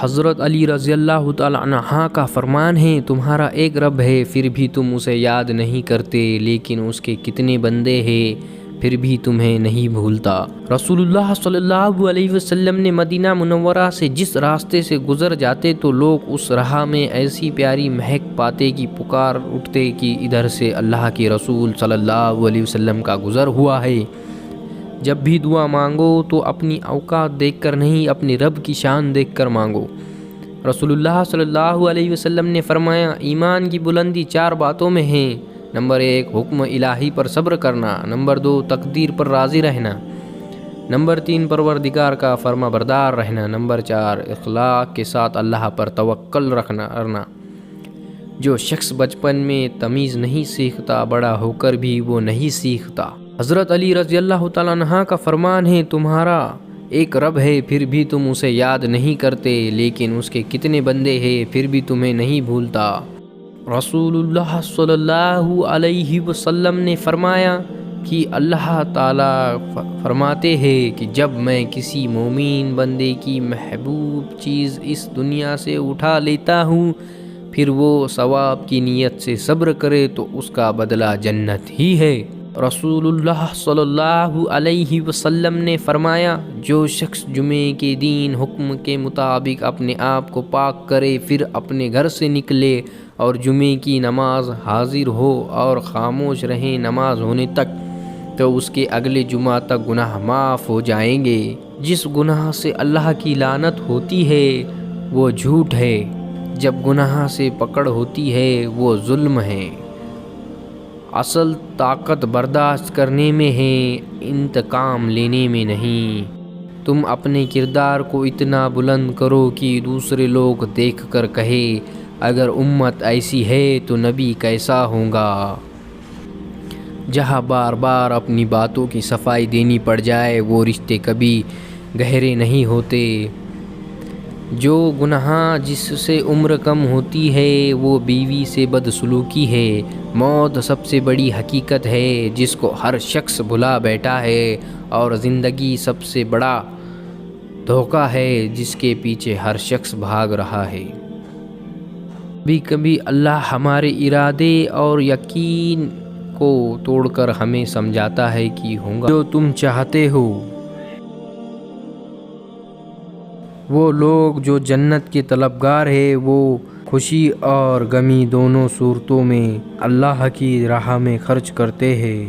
حضرت علی رضی اللہ تعالیٰ عنہ کا فرمان ہے، تمہارا ایک رب ہے پھر بھی تم اسے یاد نہیں کرتے، لیکن اس کے کتنے بندے ہیں پھر بھی تمہیں نہیں بھولتا۔ رسول اللہ صلی اللہ علیہ وسلم نے مدینہ منورہ سے جس راستے سے گزر جاتے تو لوگ اس راہ میں ایسی پیاری مہک پاتے کہ پکار اٹھتے کہ ادھر سے اللہ کے رسول صلی اللہ علیہ وسلم کا گزر ہوا ہے۔ جب بھی دعا مانگو تو اپنی اوقات دیکھ کر نہیں، اپنے رب کی شان دیکھ کر مانگو۔ رسول اللہ صلی اللہ علیہ وسلم نے فرمایا، ایمان کی بلندی 4 باتوں میں ہے۔ نمبر 1 حکم الہی پر صبر کرنا، نمبر 2 تقدیر پر راضی رہنا، نمبر 3 پروردگار کا فرما بردار رہنا، نمبر 4 اخلاق کے ساتھ اللہ پر توکل رکھنا۔ جو شخص بچپن میں تمیز نہیں سیکھتا بڑا ہو کر بھی وہ نہیں سیکھتا۔ حضرت علی رضی اللہ تعالیٰ عنہ کا فرمان ہے، تمہارا ایک رب ہے پھر بھی تم اسے یاد نہیں کرتے، لیکن اس کے کتنے بندے ہیں پھر بھی تمہیں نہیں بھولتا۔ رسول اللہ صلی اللہ علیہ وسلم نے فرمایا کہ اللہ تعالیٰ فرماتے ہیں کہ جب میں کسی مومن بندے کی محبوب چیز اس دنیا سے اٹھا لیتا ہوں پھر وہ ثواب کی نیت سے صبر کرے تو اس کا بدلہ جنت ہی ہے۔ رسول اللہ صلی اللہ علیہ وسلم نے فرمایا، جو شخص جمعے کے دن حکم کے مطابق اپنے آپ کو پاک کرے پھر اپنے گھر سے نکلے اور جمعے کی نماز حاضر ہو اور خاموش رہے نماز ہونے تک، تو اس کے اگلے جمعہ تک گناہ معاف ہو جائیں گے۔ جس گناہ سے اللہ کی لعنت ہوتی ہے وہ جھوٹ ہے، جب گناہ سے پکڑ ہوتی ہے وہ ظلم ہے۔ اصل طاقت برداشت کرنے میں ہے، انتقام لینے میں نہیں۔ تم اپنے کردار کو اتنا بلند کرو کہ دوسرے لوگ دیکھ کر کہے، اگر امت ایسی ہے تو نبی کیسا ہوگا۔ جہاں بار بار اپنی باتوں کی صفائی دینی پڑ جائے وہ رشتے کبھی گہرے نہیں ہوتے۔ جو گناہ جس سے عمر کم ہوتی ہے وہ بیوی سے بدسلوکی ہے۔ موت سب سے بڑی حقیقت ہے جس کو ہر شخص بھلا بیٹھا ہے، اور زندگی سب سے بڑا دھوکہ ہے جس کے پیچھے ہر شخص بھاگ رہا ہے۔ کبھی کبھی اللہ ہمارے ارادے اور یقین کو توڑ کر ہمیں سمجھاتا ہے کہ ہوگا جو تم چاہتے ہو۔ وہ لوگ جو جنت کے طلبگار ہیں وہ خوشی اور غمی دونوں صورتوں میں اللہ کی راہ میں خرچ کرتے ہیں۔